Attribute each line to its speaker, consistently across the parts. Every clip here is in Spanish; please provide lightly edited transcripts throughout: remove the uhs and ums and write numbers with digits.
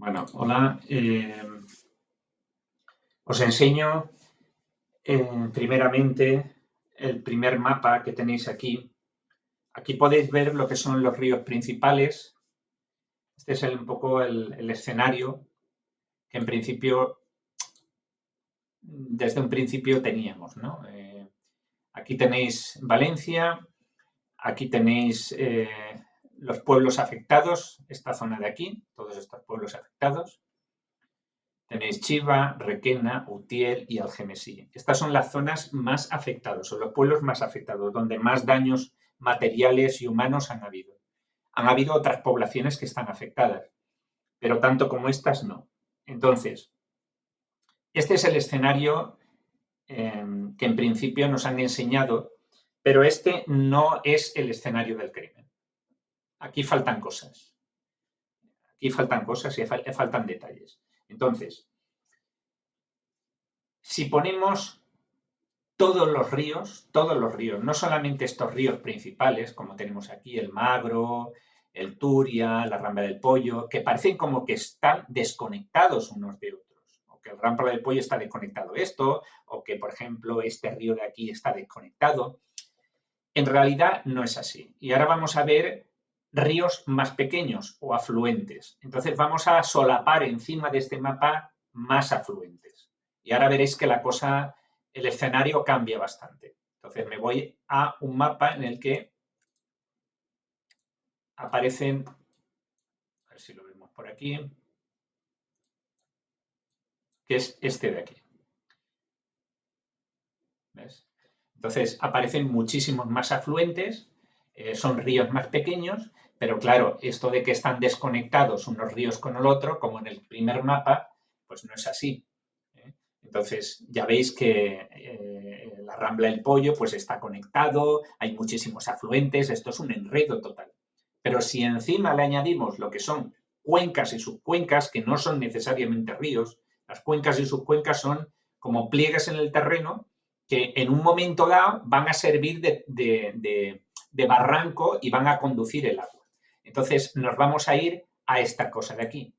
Speaker 1: Bueno, hola. Os enseño primeramente el primer mapa que tenéis aquí. Aquí podéis ver lo que son los ríos principales. Este es un poco el escenario que en principio, desde un principio teníamos, ¿no? Aquí tenéis Valencia, aquí tenéis los pueblos afectados, esta zona de aquí, todos estos pueblos afectados. Tenéis Chiva, Requena, Utiel y Algemesí. Estas son las zonas más afectadas, son los pueblos más afectados, donde más daños materiales y humanos han habido. Han habido otras poblaciones que están afectadas, pero tanto como estas no. Entonces, este es el escenario que en principio nos han enseñado, pero este no es el escenario del crimen. Aquí faltan cosas. Aquí faltan cosas y faltan detalles. Entonces, si ponemos todos los ríos, no solamente estos ríos principales, como tenemos aquí el Magro, el Turia, la Rambla del Pollo, que parecen como que están desconectados unos de otros, o que el Rambla del Pollo está desconectado esto, o que, por ejemplo, este río de aquí está desconectado. En realidad no es así. Y ahora vamos a ver ríos más pequeños o afluentes. Entonces vamos a solapar encima de este mapa más afluentes. Y ahora veréis que la cosa, el escenario cambia bastante. Entonces me voy a un mapa en el que aparecen, a ver si lo vemos por aquí, que es este de aquí. ¿Ves? Entonces aparecen muchísimos más afluentes, son ríos más pequeños, pero claro, esto de que están desconectados unos ríos con el otro, como en el primer mapa, pues no es así. Entonces ya veis que la Rambla del Pollo pues está conectado, hay muchísimos afluentes, esto es un enredo total. Pero si encima le añadimos lo que son cuencas y subcuencas, que no son necesariamente ríos, las cuencas y subcuencas son como pliegues en el terreno que en un momento dado van a servir de barranco y van a conducir el agua. Entonces nos vamos a ir a esta cosa de aquí.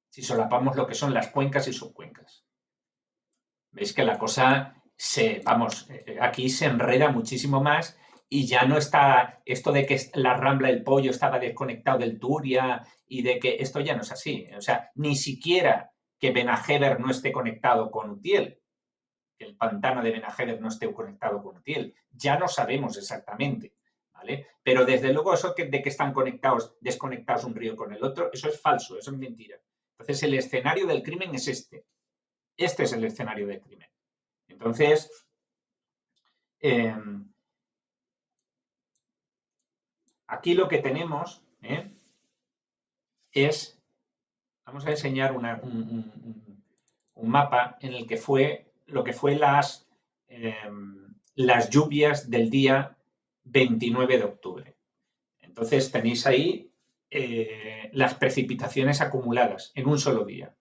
Speaker 1: Si solapamos lo que son las cuencas y subcuencas. Veis que la cosa aquí se enreda muchísimo más y ya no está esto de que la Rambla del Pollo estaba desconectado del Turia y de que esto ya no es así. O sea, ni siquiera que Benajever no esté conectado con Utiel, que el pantano de Benajever no esté conectado con Utiel. Ya no sabemos exactamente, ¿vale? Pero desde luego eso de que están conectados, desconectados un río con el otro, eso es falso, eso es mentira. Entonces el escenario del crimen es este. Este es el escenario del crimen. Entonces, aquí lo que tenemos es, vamos a enseñar un mapa en el que fue lo que fue las lluvias del día 29 de octubre. Entonces tenéis ahí las precipitaciones acumuladas en un solo día.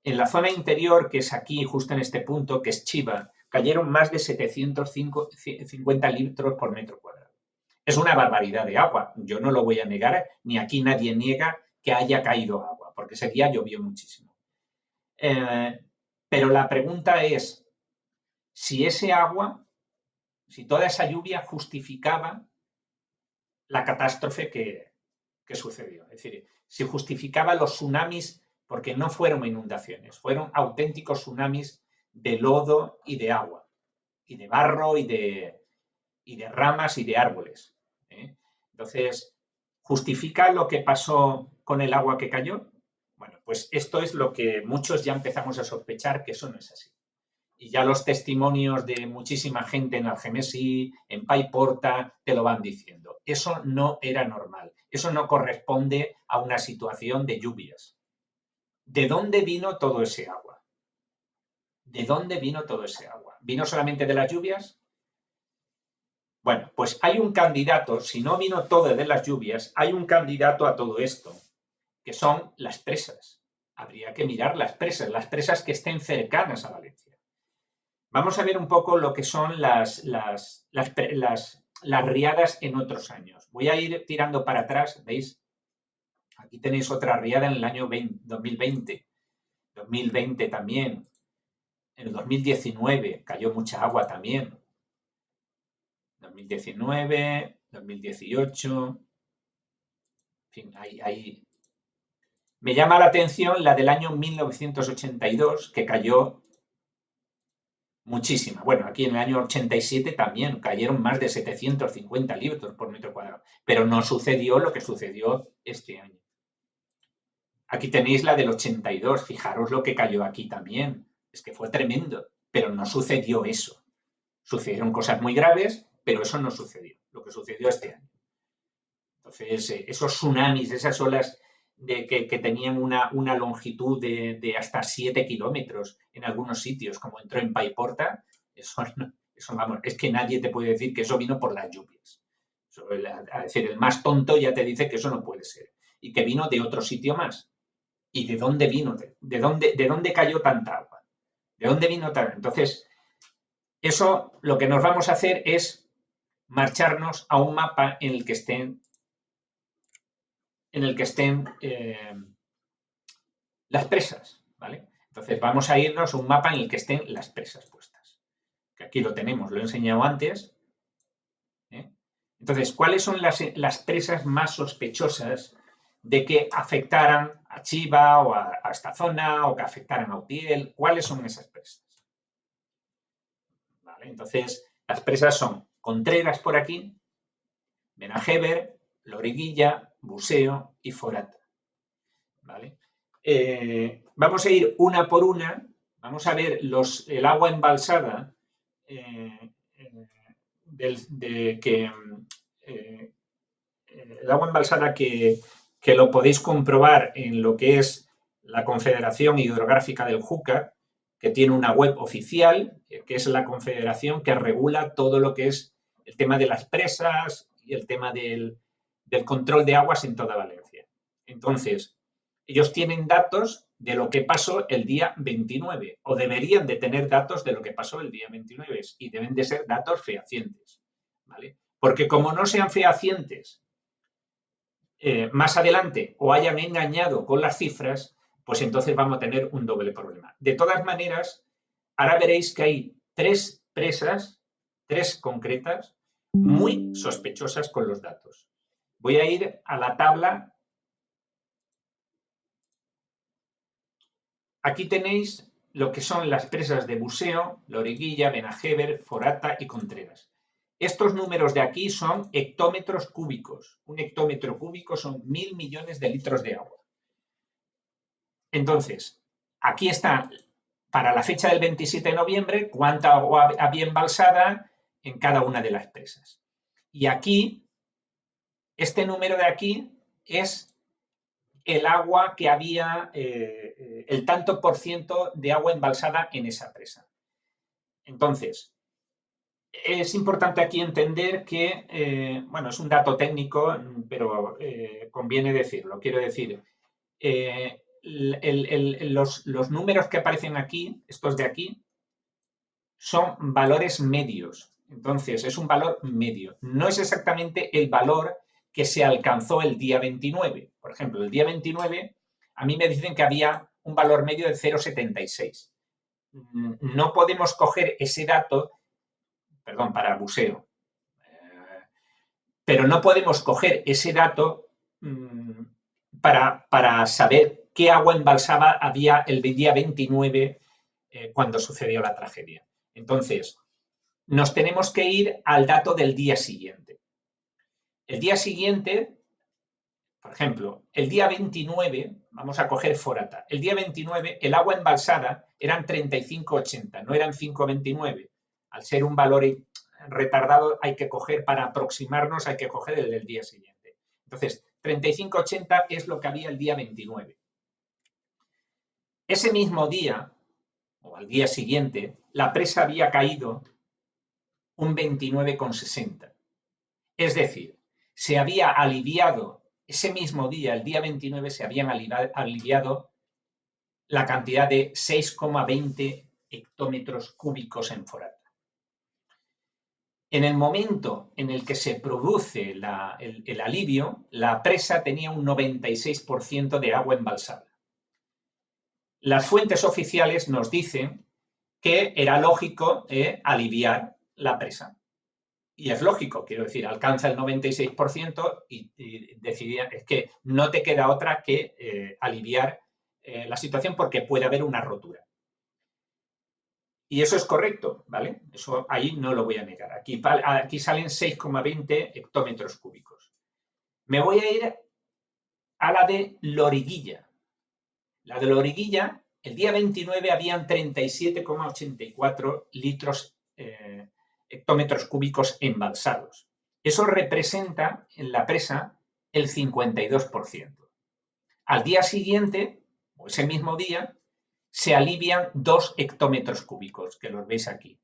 Speaker 1: En la zona interior, que es aquí, justo en este punto, que es Chiva, cayeron más de 750 litros por metro cuadrado. Es una barbaridad de agua. Yo no lo voy a negar, ni aquí nadie niega que haya caído agua, porque ese día llovió muchísimo. Pero la pregunta es si ese agua, si toda esa lluvia justificaba la catástrofe que sucedió. Es decir, si justificaba los tsunamis, porque no fueron inundaciones, fueron auténticos tsunamis de lodo y de agua, y de barro y de ramas y de árboles. Entonces, ¿justifica lo que pasó con el agua que cayó? Bueno, pues esto es lo que muchos ya empezamos a sospechar, que eso no es así. Y ya los testimonios de muchísima gente en Algemesí, en Paiporta, te lo van diciendo. Eso no era normal. Eso no corresponde a una situación de lluvias. ¿De dónde vino todo ese agua? ¿De dónde vino todo ese agua? ¿Vino solamente de las lluvias? Bueno, pues hay un candidato, si no vino todo de las lluvias, hay un candidato a todo esto, que son las presas. Habría que mirar las presas que estén cercanas a Valencia. Vamos a ver un poco lo que son las riadas en otros años. Voy a ir tirando para atrás, ¿veis? Aquí tenéis otra riada en el año 2020. 2020 también. En el 2019 cayó mucha agua también. 2019, 2018. En fin, hay. Me llama la atención la del año 1982, que cayó muchísima. Bueno, aquí en el año 87 también cayeron más de 750 litros por metro cuadrado, pero no sucedió lo que sucedió este año. Aquí tenéis la del 82, fijaros lo que cayó aquí también, es que fue tremendo, pero no sucedió eso. Sucedieron cosas muy graves, pero eso no sucedió, lo que sucedió este año. Entonces, esos tsunamis, esas olas que tenían una longitud de hasta 7 kilómetros en algunos sitios, como entró en Paiporta, eso vamos, es que nadie te puede decir que eso vino por las lluvias. Eso, a decir, el más tonto ya te dice que eso no puede ser. Y que vino de otro sitio más. ¿Y de dónde vino? ¿De dónde cayó tanta agua? ¿De dónde vino tanta? Entonces, eso lo que nos vamos a hacer es marcharnos a un mapa en el que estén las presas, ¿vale? Entonces vamos a irnos a un mapa en el que estén las presas puestas. Que aquí lo tenemos, lo he enseñado antes. Entonces, ¿cuáles son las presas más sospechosas de que afectaran a Chiva o a esta zona o que afectaran a Utiel? ¿Cuáles son esas presas? ¿Vale? Entonces, las presas son Contreras por aquí, Benajever, Loriguilla, Buseo y Forata. ¿Vale? Vamos a ir una por una, vamos a ver el agua embalsada el agua embalsada que lo podéis comprobar en lo que es la Confederación Hidrográfica del Júcar, que tiene una web oficial, que es la confederación que regula todo lo que es el tema de las presas y el tema del control de aguas en toda Valencia. Entonces, ellos tienen datos de lo que pasó el día 29, o deberían de tener datos de lo que pasó el día 29, y deben de ser datos fehacientes, ¿vale? Porque como no sean fehacientes más adelante o hayan engañado con las cifras, pues entonces vamos a tener un doble problema. De todas maneras, ahora veréis que hay tres presas, tres concretas, muy sospechosas con los datos. Voy a ir a la tabla. Aquí tenéis lo que son las presas de Buseo, Loriguilla, Benajever, Forata y Contreras. Estos números de aquí son hectómetros cúbicos. Un hectómetro cúbico son 1.000 millones de litros de agua. Entonces, aquí está, para la fecha del 27 de noviembre, cuánta agua había embalsada en cada una de las presas. Y aquí, este número de aquí es el agua que había, el tanto por ciento de agua embalsada en esa presa. Entonces, es importante aquí entender que, bueno, es un dato técnico, pero conviene decirlo. Quiero decir, los números que aparecen aquí, estos de aquí, son valores medios. Entonces, es un valor medio. No es exactamente el valor que se alcanzó el día 29. Por ejemplo, el día 29, a mí me dicen que había un valor medio de 0,76. No podemos coger ese dato, perdón, para Buseo, pero no podemos coger ese dato para saber qué agua embalsada había el día 29 cuando sucedió la tragedia. Entonces, nos tenemos que ir al dato del día siguiente. El día siguiente, por ejemplo, el día 29, vamos a coger Forata, el día 29 el agua embalsada eran 35,80, no eran 5,29. Al ser un valor retardado hay que coger, para aproximarnos, hay que coger el del día siguiente. Entonces, 35,80 es lo que había el día 29. Ese mismo día, o al día siguiente, la presa había caído un 29,60. Es decir, se había aliviado, ese mismo día, el día 29, se habían aliviado la cantidad de 6,20 hectómetros cúbicos en Forata. En el momento en el que se produce el alivio, la presa tenía un 96% de agua embalsada. Las fuentes oficiales nos dicen que era lógico aliviar la presa. Y es lógico, quiero decir, alcanza el 96% y decidía, es que no te queda otra que aliviar la situación porque puede haber una rotura. Y eso es correcto, ¿vale? Eso ahí no lo voy a negar. Aquí salen 6,20 hectómetros cúbicos. Me voy a ir a la de Loriguilla. La de Loriguilla, el día 29 habían 37,84 litros hectómetros cúbicos embalsados. Eso representa en la presa el 52%. Al día siguiente, o ese mismo día, se alivian 2 hectómetros cúbicos, que los veis aquí.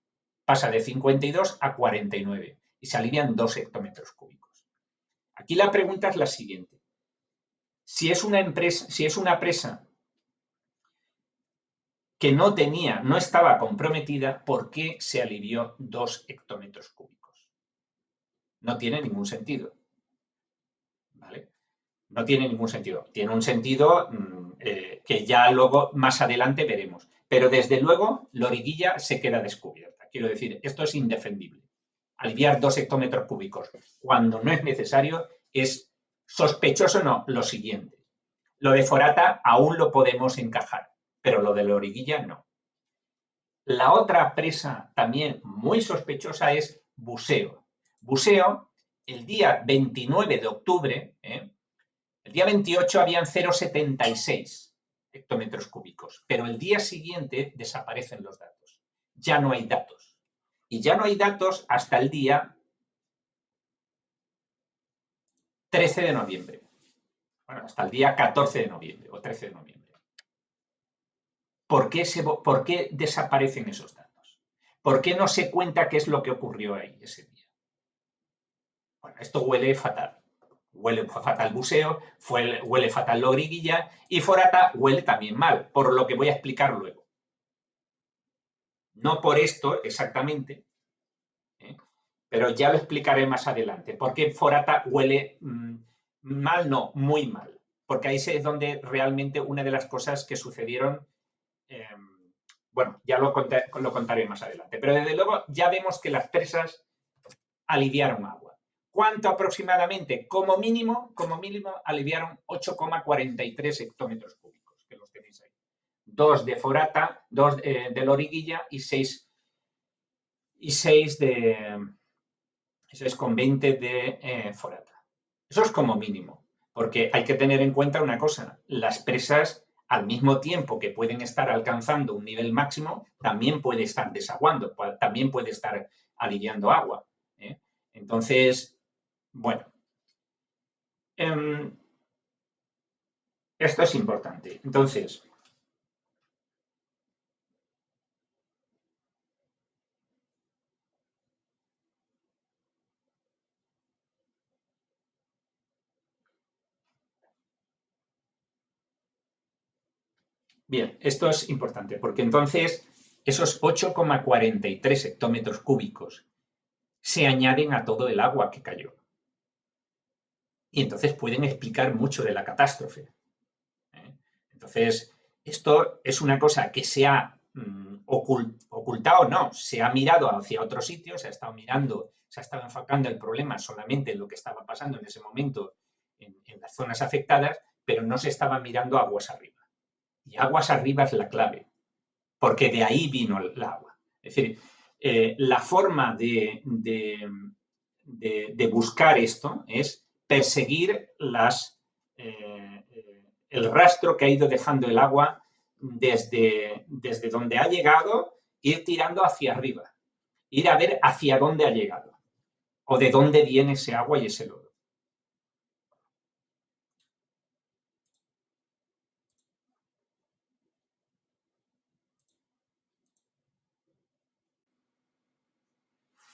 Speaker 1: Pasa de 52 a 49 y se alivian 2 hectómetros cúbicos. Aquí la pregunta es la siguiente. Si es una presa que no estaba comprometida, ¿por qué se alivió 2 hectómetros cúbicos? No tiene ningún sentido. ¿Vale? No tiene ningún sentido. Tiene un sentido que ya luego, más adelante, veremos. Pero desde luego, Loriguilla se queda descubierta. Quiero decir, esto es indefendible. Aliviar 2 hectómetros cúbicos cuando no es necesario es sospechoso, no, lo siguiente. Lo de Forata aún lo podemos encajar, pero lo de Loriguilla no. La otra presa también muy sospechosa es Buceo. Buceo, el día 29 de octubre, el día 28 habían 0,76 hectómetros cúbicos, pero el día siguiente desaparecen los datos. Ya no hay datos. Y ya no hay datos hasta el día 13 de noviembre. Bueno, hasta el día 14 de noviembre o 13 de noviembre. ¿Por qué desaparecen esos datos? ¿Por qué no se cuenta qué es lo que ocurrió ahí ese día? Bueno, esto huele fatal. Huele fatal Buceo, huele fatal Loriguilla y Forata huele también mal, por lo que voy a explicar luego. No por esto exactamente, pero ya lo explicaré más adelante. ¿Por qué Forata huele mal? No, muy mal. Porque ahí es donde realmente una de las cosas que sucedieron, bueno, ya lo contaré más adelante. Pero desde luego ya vemos que las presas aliviaron agua. ¿Cuánto aproximadamente? Como mínimo aliviaron 8,43 hectómetros cúbicos, que los tenéis ahí. 2 de Forata, 2 de Loriguilla y 6 de 6,20 de Forata. Eso es como mínimo, porque hay que tener en cuenta una cosa, las presas al mismo tiempo que pueden estar alcanzando un nivel máximo, también puede estar desaguando, también puede estar aliviando agua. Entonces, bueno, esto es importante. Entonces, bien, esto es importante porque entonces esos 8,43 hectómetros cúbicos se añaden a todo el agua que cayó. Y entonces pueden explicar mucho de la catástrofe. Entonces, esto es una cosa que se ha ocultado, no, se ha mirado hacia otro sitio, se ha estado mirando, se ha estado enfocando el problema solamente en lo que estaba pasando en ese momento en las zonas afectadas, pero no se estaba mirando aguas arriba. Y aguas arriba es la clave, porque de ahí vino el agua. Es decir, la forma de buscar esto es perseguir el rastro que ha ido dejando el agua desde donde ha llegado, ir tirando hacia arriba, ir a ver hacia dónde ha llegado o de dónde viene ese agua y ese lodo.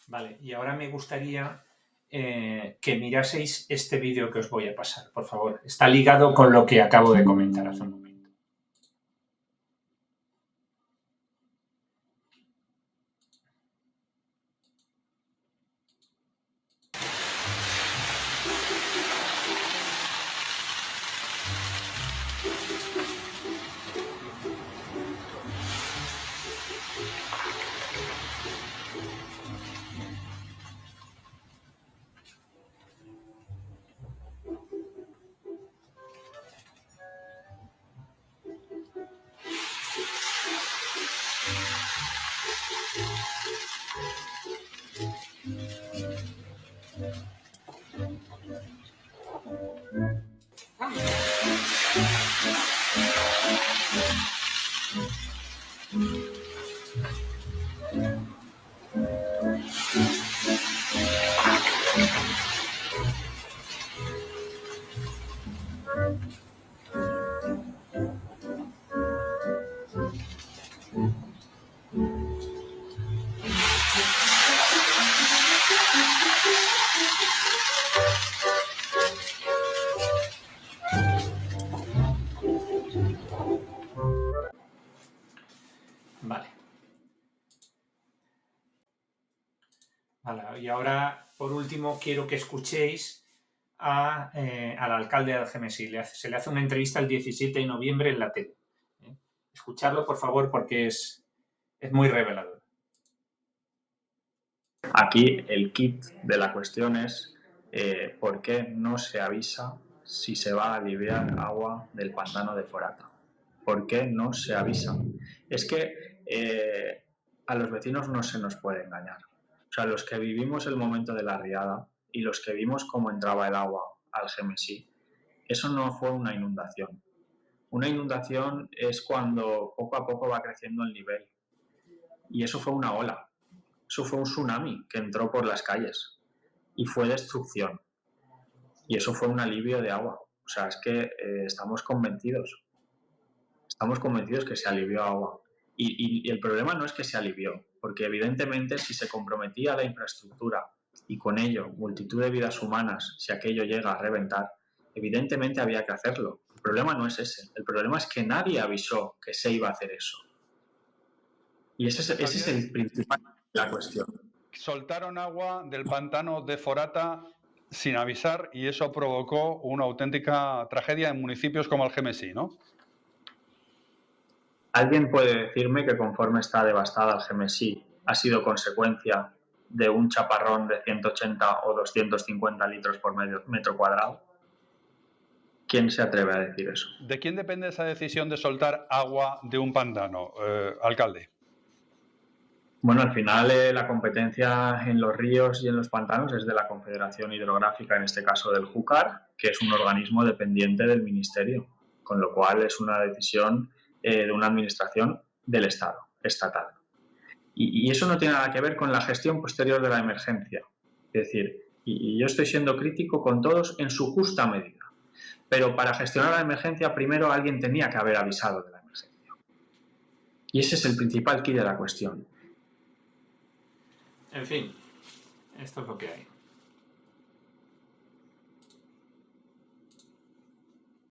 Speaker 1: Vale, y ahora me gustaría que miraseis este vídeo que os voy a pasar, por favor. Está ligado con lo que acabo de comentar hace un momento. Vale. Vale, y ahora, por último, quiero que escuchéis al alcalde de Algemesí. Se le hace una entrevista el 17 de noviembre en la tele. Escuchadlo, por favor, porque es muy revelador.
Speaker 2: Aquí el kit de la cuestión es ¿por qué no se avisa si se va a aliviar agua del pantano de Forata? ¿Por qué no se avisa? Es que a los vecinos no se nos puede engañar. O sea, los que vivimos el momento de la riada y los que vimos cómo entraba el agua al Gemesí, eso no fue una inundación. Una inundación es cuando poco a poco va creciendo el nivel. Y eso fue una ola. Eso fue un tsunami que entró por las calles y fue destrucción. Y eso fue un alivio de agua. O sea, es que estamos convencidos que se alivió agua. Y el problema no es que se alivió, porque evidentemente si se comprometía la infraestructura y con ello multitud de vidas humanas, si aquello llega a reventar, evidentemente había que hacerlo. El problema no es ese. El problema es que nadie avisó que se iba a hacer eso. Y ese es el principal de la cuestión.
Speaker 3: Soltaron agua del pantano de Forata sin avisar y eso provocó una auténtica tragedia en municipios como Algemesí, ¿no?
Speaker 2: ¿Alguien puede decirme que conforme está devastada Algemesí ha sido consecuencia de un chaparrón de 180 o 250 litros por metro cuadrado? ¿Quién se atreve a decir eso?
Speaker 3: ¿De quién depende esa decisión de soltar agua de un pantano, alcalde?
Speaker 2: Bueno, al final la competencia en los ríos y en los pantanos es de la Confederación Hidrográfica, en este caso del Júcar, que es un organismo dependiente del Ministerio, con lo cual es una decisión de una administración del Estado, estatal. Y eso no tiene nada que ver con la gestión posterior de la emergencia. Es decir, y yo estoy siendo crítico con todos en su justa medida. Pero para gestionar la emergencia, primero alguien tenía que haber avisado de la emergencia. Y ese es el principal quid de la cuestión.
Speaker 1: En fin, esto es lo que hay.